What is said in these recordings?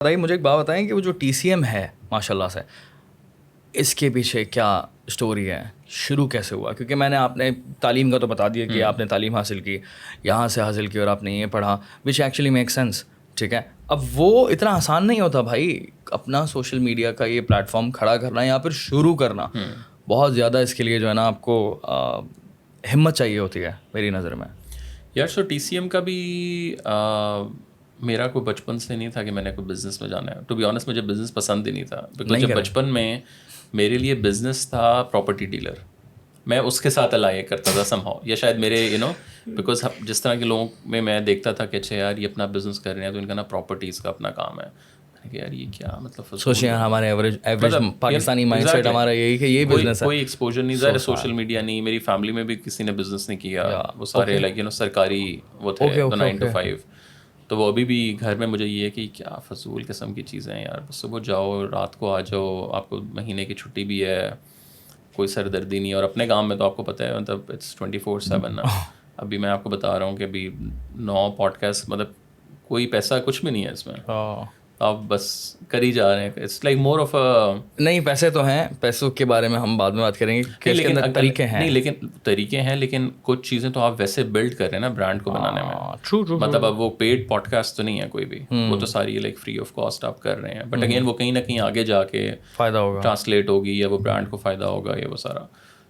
بتائیے مجھے ایک بات بتائیں کہ وہ جو ٹی سی ایم ہے ماشاء اللہ سے، اس کے پیچھے کیا اسٹوری ہے، شروع کیسے ہوا؟ کیونکہ میں نے آپ نے تعلیم کا تو بتا دیا کہ آپ نے تعلیم حاصل کی، یہاں سے حاصل کی اور آپ نے یہ پڑھا، وچ ایکچولی میک سینس، ٹھیک ہے. اب وہ اتنا آسان نہیں ہوتا بھائی، اپنا سوشل میڈیا کا یہ پلیٹ فارم کھڑا کرنا یا پھر شروع کرنا. بہت زیادہ اس کے لیے جو ہے نا آپ کو ہمت چاہیے ہوتی ہے میری نظر میں. یار سو ٹی سی ایم کا بھی میرا کوئی بچپن سے نہیں تھا کہ میں نے کوئی بزنس میں جانا ہے. ٹو بی آنیسٹ مجھے بزنس پسند ہی نہیں تھا، بیکاز جب بچپن میں میرے لیے بزنس تھا پراپرٹی ڈیلر، میں اس کے ساتھ الائے کرتا تھا سم ہاؤ، یا شاید میرے بیکاز جس طرح کے لوگوں میں دیکھتا تھا کہ اچھا یار یہ اپنا بزنس کر رہے ہیں تو ان کا نا پراپرٹیز کا اپنا کام ہے. کہ یار یہ کیا مطلب سوچیں ہمارے ایوریج پاکستانی مائنڈ سیٹ ہمارا یہی کہ یہ بزنس ہے، کوئی ایکسپوجر نہیں، ظاہر سوشل میڈیا نہیں، میری فیملی میں بھی کسی نے بزنس نہیں کیا، وہ سارے لائک سرکاری وہ تھے 9 to 5. تو وہ ابھی بھی گھر میں مجھے یہ ہے کہ کیا فضول قسم کی چیزیں ہیں یار، صبح جاؤ رات کو آ جاؤ، آپ کو مہینے کی چھٹی بھی ہے، کوئی سر دردی نہیں. اور اپنے کام میں تو آپ کو پتہ ہے مطلب اٹس 24/7 نا. ابھی میں آپ کو بتا رہا ہوں کہ ابھی 9 پوڈ کاسٹ، مطلب کوئی پیسہ کچھ بھی نہیں ہے اس میں، آپ بس کر ہی جا رہے ہیں. اٹس لائک مور آف نہیں پیسے تو ہیں، پیسوں کے بارے میں ہم بعد میں بات کریں گے کہ اس کے اندر طریقے ہیں. نہیں لیکن طریقے ہیں، لیکن کچھ چیزیں تو آپ ویسے بلڈ کر رہے ہیں نا برانڈ کو بنانے میں. مطلب اب وہ پیڈ پوڈ کاسٹ تو نہیں ہے کوئی بھی، وہ تو ساری لائک فری آف کاسٹ آپ کر رہے ہیں. بٹ اگین وہ کہیں نہ کہیں آگے جا کے فائدہ ہوگا، ٹرانسلیٹ ہوگی یا وہ برانڈ کو فائدہ ہوگا یا وہ سارا.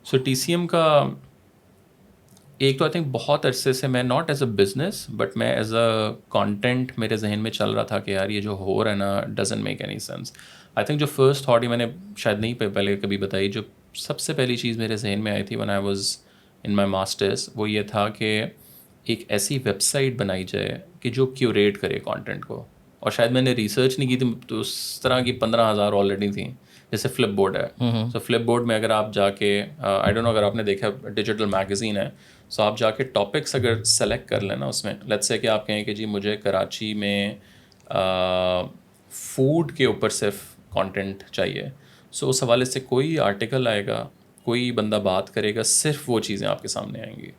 سو ٹی سی ایم کا ایک تو آئی تھنک بہت عرصے سے میں not as a business but میں ایز اے کانٹینٹ میرے ذہن میں چل رہا تھا کہ یار یہ جو ہو رہا ہے نا doesn't make any sense. I think جو فرسٹ تھاٹ میں نے شاید نہیں پہلے کبھی بتائی، جو سب سے پہلی چیز میرے ذہن میں آئی تھی when I was in my masters، وہ یہ تھا کہ ایک ایسی ویب سائٹ بنائی جائے کہ جو کیوریٹ کرے کانٹینٹ کو. اور شاید میں نے ریسرچ نہیں کی تھی تو اس طرح کی 15,000 آلریڈی تھیں. جیسے فلپ بورڈ ہے، سو فلپ بورڈ میں اگر آپ جا کے آئی ڈونٹ نو اگر آپ نے دیکھا ڈیجیٹل میگزین ہے، سو آپ جا کے ٹاپکس اگر سلیکٹ کر لیں نا اس میں، لیٹس سے کہ آپ کہیں کہ جی مجھے کراچی میں فوڈ کے اوپر صرف کانٹینٹ چاہیے، سو اس حوالے سے کوئی آرٹیکل آئے گا، کوئی بندہ بات کرے گا، صرف وہ چیزیں آپ کے سامنے آئیں گی.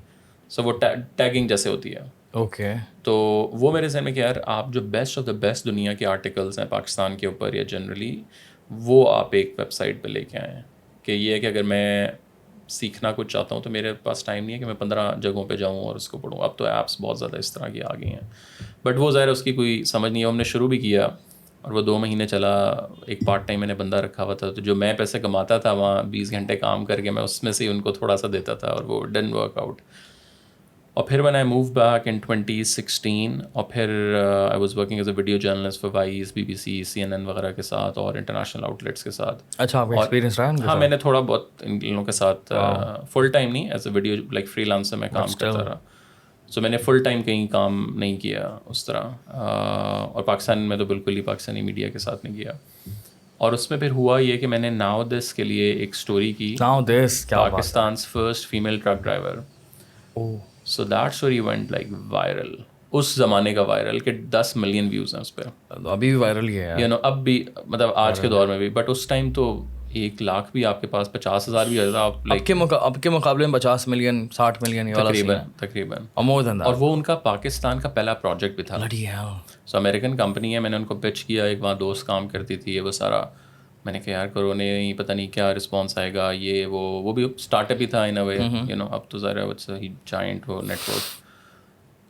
سو وہ ٹیگنگ جیسے ہوتی ہے. اوکے. تو وہ میرے ذہن میں کہ یار آپ جو بیسٹ آف دا بیسٹ دنیا کے آرٹیکلس ہیں پاکستان کے اوپر یا جنرلی، وہ آپ ایک ویب سائٹ پہ لے کے آئیں. کہ یہ ہے کہ اگر میں سیکھنا کچھ چاہتا ہوں تو میرے پاس ٹائم نہیں ہے کہ میں 15 جگہوں پہ جاؤں اور اس کو پڑھوں. اب تو ایپس بہت زیادہ اس طرح کی آ گئی ہیں، بٹ وہ ظاہر اس کی کوئی سمجھ نہیں ہے. ہم نے شروع بھی کیا اور وہ 2 مہینے چلا. ایک پارٹ ٹائم میں نے بندہ رکھا ہوا تھا، تو جو میں پیسے کماتا تھا وہاں 20 گھنٹے کام کر کے میں اس میں سے ان کو تھوڑا سا دیتا تھا، اور وہ ڈن ورک آؤٹ. اور پھر when I moved back in 2016، اور پھر I was working as a video journalist for Vice، BBC، CNN وغیرہ کے ساتھ اور انٹرنیشنل آؤٹلیٹس کے ساتھ. اچھا آپ کا ایکسپیرینس رہا؟ ہاں میں نے تھوڑا بہت ان لوگوں کے ساتھ فل ٹائم نہیں، as a video like free lancer میں کام کرتا رہا. سو میں نے فل ٹائم کہیں کام نہیں کیا اس طرح، اور پاکستان میں تو بالکل ہی پاکستانی میڈیا کے ساتھ نہیں کیا. اور اس میں پھر ہوا یہ کہ میں نے ناؤ دس کے لیے ایک اسٹوری کی، Pakistan's first female truck driver. So that story went like viral, اس زمانے کا وائرل کہ 10 ملین ویوز ہیں اس پہ. ابھی بھی وائرل ہی ہے اب بھی مطلب آج کے دور میں بھی. بٹ اس ٹائم تو 1 لاکھ بھی آپ کے پاس 50,000 بھی ہوتا آپ لائک اب کے مقابلے میں 50 ملین 60 ملین تقریباً. اور وہ ان کا پاکستان کا پہلا پروجیکٹ بھی تھا. سو امریکن کمپنی ہے، میں نے ان کو پچ کیا، ایک وہاں دوست کام کرتی تھی، وہ سارا میں نے کہا یار کرو، نہیں پتہ نہیں کیا رسپانس آئے گا. یہ وہ بھی اسٹارٹ اپ ہی تھا ان اے وے، اب تو ظاہر ہے جائنٹ ہو نیٹ ورک.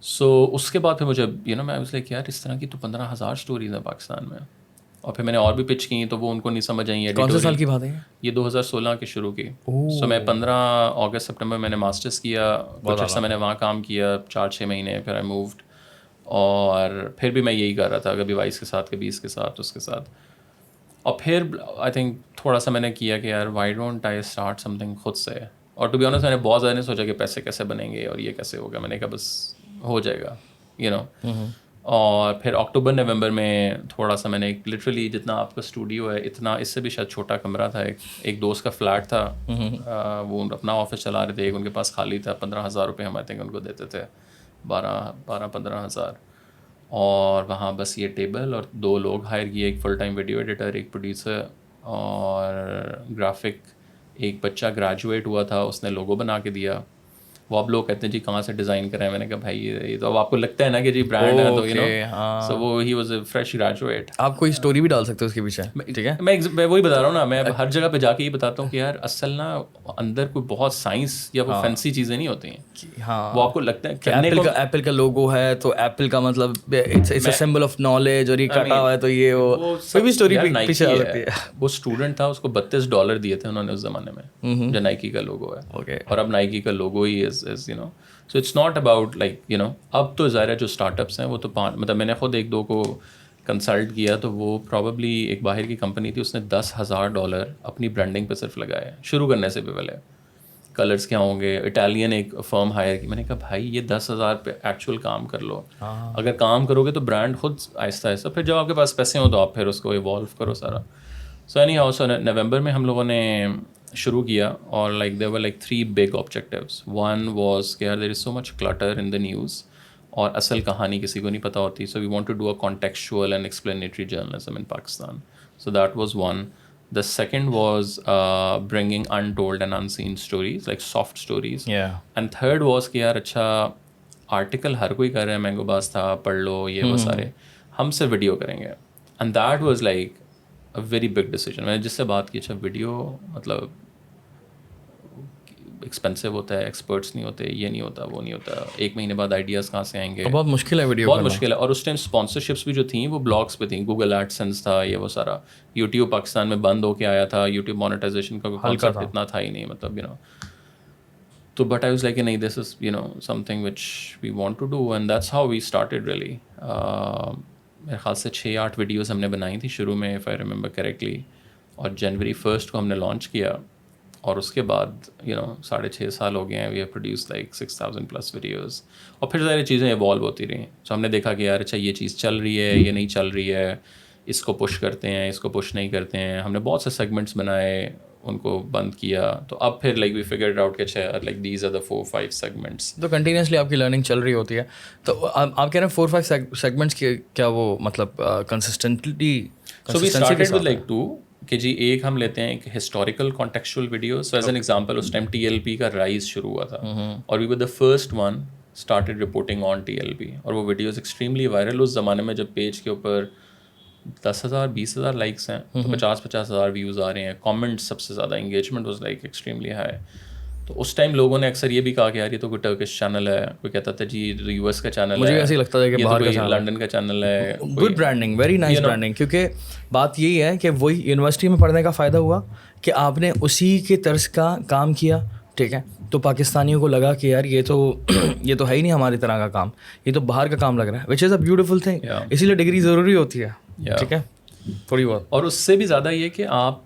سو اس کے بعد پھر مجھے میں اس لیے کہ یار اس طرح کی تو 15,000 اسٹوریز ہیں پاکستان میں. اور پھر میں نے اور بھی پچ کی تو وہ ان کو نہیں سمجھ آئیں. کون سے سال کی بات ہے یہ 2016 کے شروع کی. سو میں 15 اگست سپٹمبر میں نے ماسٹرس کیا، کچھ عرصہ میں نے وہاں کام کیا 4-6 مہینے، پھر آئی مووڈ. اور پھر بھی میں یہی کر رہا تھا، کبھی وائس کے ساتھ، کبھی اس کے ساتھ، اس کے ساتھ. اور پھر آئی تھنک تھوڑا سا میں نے کیا کہ یار why don't I start some thing خود سے. اور ٹو بی آنیسٹ میں نے بہت زیادہ نہیں سوچا کہ پیسے کیسے بنیں گے اور یہ کیسے ہوگا. میں نے کہا بس ہو جائے گا اور پھر اکتوبر نومبر میں تھوڑا سا میں نے لٹرلی جتنا آپ کا اسٹوڈیو ہے اتنا، اس سے بھی شاید چھوٹا کمرہ تھا، ایک دوست کا فلیٹ تھا، وہ اپنا آفس چلا رہے تھے، ایک ان کے پاس خالی تھا. 15,000 روپے ہم آئی تھنک ان کو دیتے تھے، 12-15,000. اور وہاں بس یہ ٹیبل اور 2 لوگ ہائر کیے، ایک فل ٹائم ویڈیو ایڈیٹر، ایک پروڈیوسر اور گرافک. ایک بچہ گریجویٹ ہوا تھا، اس نے لوگو بنا کے دیا. وہ اب لوگ کہتے ہیں جی کہاں سے ڈیزائن کریں. میں نے کہا بھائی یہ تو اب آپ کو لگتا ہے نا کہ جی برانڈ ہے تو سو وہ he was a fresh graduate. آپ کوئی اسٹوری بھی ڈال سکتے ہو اس کے پیچھے, ٹھیک ہے. میں وہی بتا رہا ہوں نا, میں ہر جگہ پہ جا کے یہ بتاتا ہوں کہ یار اصل نا اندر کوئی بہت سائنس یا وہ فینسی چیزیں نہیں ہوتی ہیں. ہاں وہ آپ کو لگتا ہے کہ ایپل کا لوگو ہے تو ایپل کا مطلب it's a symbol of knowledge, اور یہ کٹا ہوا ہے تو یہ وہ کوئی بھی اسٹوری پیچھے آ سکتی ہے. وہ اسٹوڈنٹ تھا, اس کو $32 دیے تھے انہوں نے اس زمانے میں, جو نائکی کا لوگو ہے. اور اب نائکی کا لوگو ہی is so it's not about like اب تو ظاہر ہے جو اسٹارٹ اپس ہیں وہ تو مطلب میں نے خود 1-2 کو کنسلٹ کیا تو وہ پرابیبلی ایک باہر کی کمپنی تھی, اس نے $10,000 اپنی برانڈنگ پہ صرف لگائے شروع کرنے سے بھی پہلے. کلرس کیا ہوں گے, اٹالین ایک فرم ہائر کی. میں نے کہا بھائی یہ 10,000 پہ ایکچوئل کام کر لو, اگر کام کرو گے تو برانڈ خود آہستہ آہستہ, پھر جب آپ کے پاس پیسے ہوں تو آپ پھر اس کو ایوالو کرو سارا. سو اینی ہاؤ, سو نومبر میں ہم لوگوں نے شروع کیا, اور like there were like 3 big objectives. One was کہ دیر از سو مچ کلٹر ان دا نیوز, اور اصل کہانی کسی کو نہیں پتہ ہوتی. So we want to do a contextual and explanatory journalism in Pakistan. So that was one. The second was bringing untold and unseen stories, like soft stories. Yeah. And third was کہ یار اچھا آرٹیکل ہر کوئی کر رہا ہے, mango باز تھا, پڑھ لو, یہ وہ سارے, ہم سے ویڈیو کریں گے. And that was like a very big decision. میں نے جس سے بات کی, اچھا ویڈیو مطلب ایکسپینسو ہوتا ہے, ایکسپرٹس نہیں ہوتے, یہ نہیں ہوتا, وہ نہیں ہوتا, 1 مہینے بعد آئیڈیاز کہاں سے آئیں گے, بہت مشکل ہے ویڈیو, بہت مشکل ہے. اور اس ٹائم اسپانسرشپس بھی جو تھیں وہ بلاگس پہ تھیں, گوگل ایڈسنس تھا, یہ وہ سارا. یوٹیوب پاکستان میں بند ہو کے آیا تھا, یوٹیوب مانیٹائزیشن کا کانسیپٹ اتنا تھا ہی نہیں, مطلب تو بٹ آئی واز لائک نہیں, this is something which we want to do, and that's how we started really. میرے خیال سے 6-8 ویڈیوز ہم نے بنائی تھی شروع میں, اف آئی ریممبر کریکٹلی, اور January 1 کو ہم نے لانچ کیا. اور اس کے بعد 6.5 سال ہو گئے ہیں, we have produce like 6,000+ videos. اور پھر ساری چیزیں ایوالو ہوتی رہیں. سو ہم نے دیکھا کہ یار اچھا یہ چیز چل رہی ہے, یہ نہیں چل رہی ہے, اس کو پش کرتے ہیں, اس کو پش نہیں کرتے ہیں. ہم نے بہت سے سیگمنٹس بنائے, ان کو بند کیا. تو اب پھر لائک وی فگرڈ آؤٹ کہ اچھا like these are the 4-5 segments. تو کنٹینیوسلی آپ کی لرننگ چل رہی ہوتی ہے. تو آپ کہہ رہے ہیں 4-5 سیگمنٹس کے, کیا وہ مطلب consistently? So we started with like 2 کہ جی ایک ہم لیتے ہیں ایک historical contextual video. So as an example اس ٹائم TLP کا رائز شروع ہوا تھا, اور we were the first one started reporting on TLP. اور وہ ویڈیوز ایکسٹریملی وائرل. اس زمانے میں جب پیج کے اوپر 10,000-20,000 لائکس ہیں تو 50,000 ویوز آ رہے ہیں, کامنٹ سب سے زیادہ, engagement was like extremely high. تو اس ٹائم لوگوں نے اکثر یہ بھی کہا کہ یار یہ تو کوئی ٹرکش چینل ہے, کوئی کہتا تھا جی US کا چینل ہے, مجھے ایسے لگتا ہے کہ باہر کا لنڈن کا چینل ہے. Good branding, very nice branding. کیونکہ بات یہی ہے کہ وہی یونیورسٹی میں پڑھنے کا فائدہ ہوا کہ آپ نے اسی کے طرز کا کام کیا, ٹھیک ہے. تو پاکستانیوں کو لگا کہ یار یہ تو ہے ہی نہیں ہماری طرح کا کام, یہ تو باہر کا کام لگ رہا ہے, وچ از اے بیوٹیفل تھنگ. اسی لیے ڈگری ضروری ہوتی ہے, ٹھیک ہے, تھوڑی بہت. اور اس سے بھی زیادہ یہ کہ آپ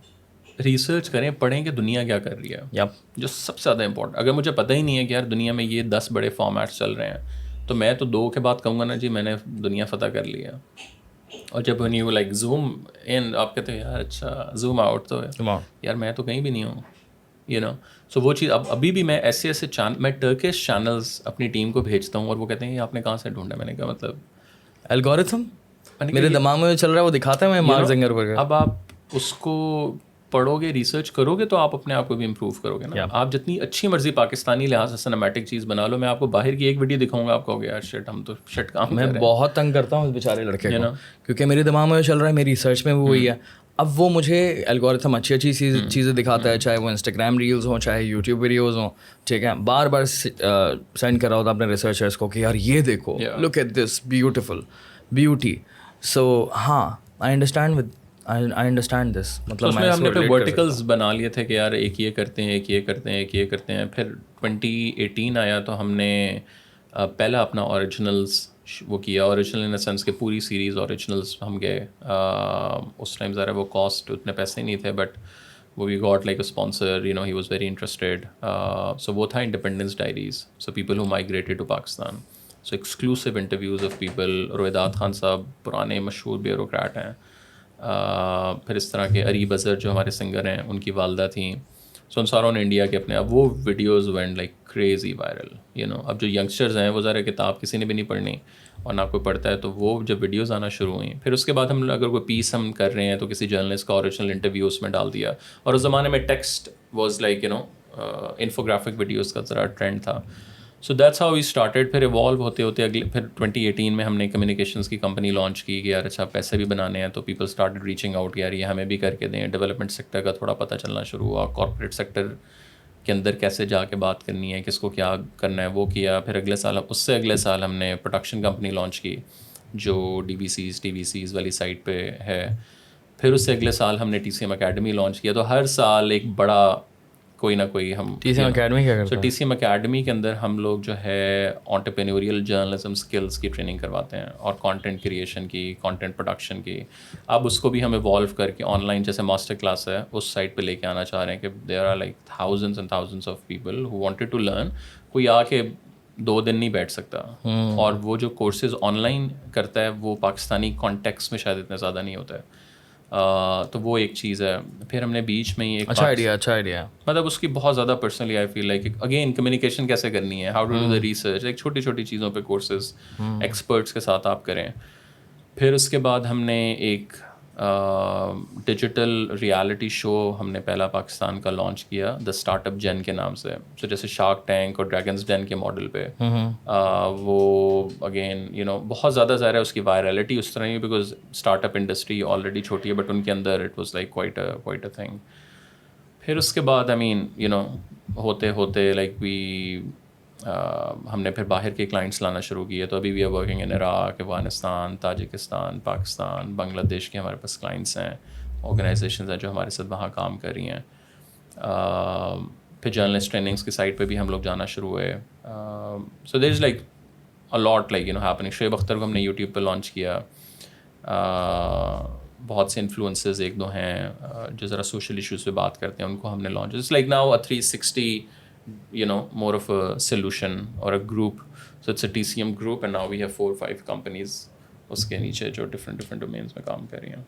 ریسرچ کریں, پڑھیں کہ دنیا کیا کر رہی ہے, جو سب سے زیادہ امپورٹنٹ. اگر مجھے پتہ ہی نہیں ہے کہ یار دنیا میں یہ 10 بڑے فارمیٹس چل رہے ہیں, تو میں تو 2 کے بعد کہوں گا نا جی میں نے دنیا فتح کر لی ہے. اور جب when you like zoom in, آپ کہتے ہیں یار اچھا zoom out, تو یار میں تو کہیں بھی نہیں ہوں, سو وہ چیز. ابھی بھی میں ایسے میں ٹرکش چینلز اپنی ٹیم کو بھیجتا ہوں, اور وہ کہتے ہیں آپ نے کہاں سے ڈھونڈا. میں نے کہا مطلب الگورتھم میرے دماغ میں چل رہا ہے, وہ دکھاتا ہے میں مارک زنگربرگ. اب آپ اس کو پڑھو گے, ریسرچ کرو گے, تو آپ اپنے آپ کو بھی امپروو کرو گے نا. آپ جتنی اچھی مرضی پاکستانی لحاظ سے سنیمیٹک چیز بنا لو, میں آپ کو باہر کی ایک ویڈیو دکھاؤں گا, آپ کہو گے یار شٹ ہم تو شٹ کام کر رہے ہیں. میں بہت تنگ کرتا ہوں اس بیچارے لڑکے کو, کیونکہ میرے دماغ میں چل رہا ہے, میری ریسرچ میں بھی وہی ہے. اب وہ مجھے الگورتھم اچھی چیزیں دکھاتا ہے, چاہے وہ انسٹاگرام ریلز ہوں, چاہے یوٹیوب ویڈیوز ہوں, ٹھیک ہے. بار بار سینڈ کر رہا ہوتا اپنے ریسرچرس کو کہ یار یہ دیکھو, look at this beautiful beauty. So ہاں I understand this. مطلب اس میں ہم نے پھر ورٹیکلز بنا لیے تھے کہ یار ایک یہ کرتے ہیں, ایک یہ کرتے ہیں, ایک یہ کرتے ہیں. پھر 2018 آیا تو ہم نے پہلا اپنا اوریجنلز وہ کیا. اوریجنل ان اے سینس کہ پوری سیریز اوریجنلز ہم گئے. اس ٹائم ذرا وہ کاسٹ اتنے پیسے نہیں تھے, but we got like a sponsor, he was very interested. So وہ تھا independence diaries. So people who migrated to Pakistan. So exclusive interviews of people. Roedad Khan Sahib پرانے مشہور بیوروکریٹ ہیں. پھر اس طرح کے اریب اظہر جو ہمارے سنگر ہیں, ان کی والدہ تھیں. سو ان ساروں نے انڈیا کے اپنے, اب وہ videos went like crazy viral. اب جو ینگسٹرز ہیں وہ ذرا کتاب کسی نے بھی نہیں پڑھنی اور نہ کوئی پڑھتا ہے, تو وہ جب ویڈیوز آنا شروع ہوئیں, پھر اس کے بعد ہم اگر کوئی پیس ہم کر رہے ہیں تو کسی جرنلسٹ کا اوریجنل انٹرویو اس میں ڈال دیا. اور اس زمانے میں text was like infographic videos کا ذرا ٹرینڈ تھا. So that's how we started. پھر ایوالو ہوتے ہوتے اگلے پھر 2018 میں ہم نے کمیونیکیشنس کی کمپنی لانچ کی کہ یار اچھا پیسے بھی بنانے ہیں, تو پیپل اسٹارٹیڈ ریچنگ آؤٹ, یار یہ ہمیں بھی کر کے دیں. ڈیولپمنٹ سیکٹر کا تھوڑا پتہ چلنا شروع ہوا, کارپوریٹ سیکٹر کے اندر کیسے جا کے بات کرنی ہے, کس کو کیا کرنا ہے, وہ کیا. پھر اگلے سال اس سے اگلے سال ہم نے پروڈکشن کمپنی لانچ کی جو D V Cs T V Cs والی سائٹ پہ ہے. پھر اس سے اگلے سال ہم نے T C M academy launch کیا. تو ہر سال ایک بڑا کوئی نہ کوئی ہم ٹی سی ایم اکیڈمی کیا کرتا ہے. ٹی سی ایم اکیڈمی کے اندر ہم لوگ جو ہے آنٹرپرینیوریل جرنلزم اسکلس کی ٹریننگ کرواتے ہیں, اور کانٹینٹ کریشن کی, کانٹینٹ پروڈکشن کی. اب اس کو بھی ہم ایوالو کر کے آن لائن جیسے ماسٹر کلاس ہے اس سائٹ پہ لے کے آنا چاہ رہے ہیں کہ there are like thousands and thousands of people who wanted to learn. کوئی آ کے 2 دن نہیں بیٹھ سکتا, اور وہ جو کورسز آن لائن کرتا ہے وہ پاکستانی کانٹیکس میں شاید اتنا زیادہ نہیں ہوتا ہے. تو وہ ایک چیز ہے. پھر ہم نے بیچ میں ہی ایک اچھا آئیڈیا مطلب اس کی بہت زیادہ personally I feel like again communication کیسے کرنی ہے, how to do the research, ایک چھوٹی چھوٹی چیزوں پہ کورسز ایکسپرٹس کے ساتھ آپ کریں. پھر اس کے بعد ہم نے ایک ڈیجیٹل ریالٹی شو ہم نے پہلا پاکستان کا لانچ کیا دا اسٹارٹ اپ جین کے نام سے. سو جیسے شارک ٹینک اور ڈریگنز ڈین کے ماڈل پہ. وہ اگین بہت زیادہ ظاہر ہے اس کی وائرلٹی اس طرح نہیں, because startup industry already چھوٹی ہے, بٹ ان کے اندر it was like quite a thing. پھر اس کے بعد ہوتے ہوتے لائک ہم نے پھر باہر کے کلائنٹس لانا شروع کیے. تو ابھی we are working in Iraq, Afghanistan, Tajikistan, Pakistan, Bangladesh کے ہمارے پاس کلائنٹس ہیں, آرگنائزیشنز ہیں جو ہمارے ساتھ وہاں کام کر رہی ہیں. پھر جرنلسٹ ٹریننگس کی سائٹ پہ بھی ہم لوگ جانا شروع ہوئے. So there is like a lot like happening. Shoaib Akhtar کو ہم نے یوٹیوب پہ لانچ کیا. بہت سے انفلوئنسز 1-2 ہیں جو ذرا سوشل ایشوز پہ بات کرتے ہیں, ان کو ہم نے launch. It's like now 360 more of a solution or a group. So it's a TCM group and now we have 4-5 companies اس کے نیچے جو different domains میں کام کر رہی ہیں.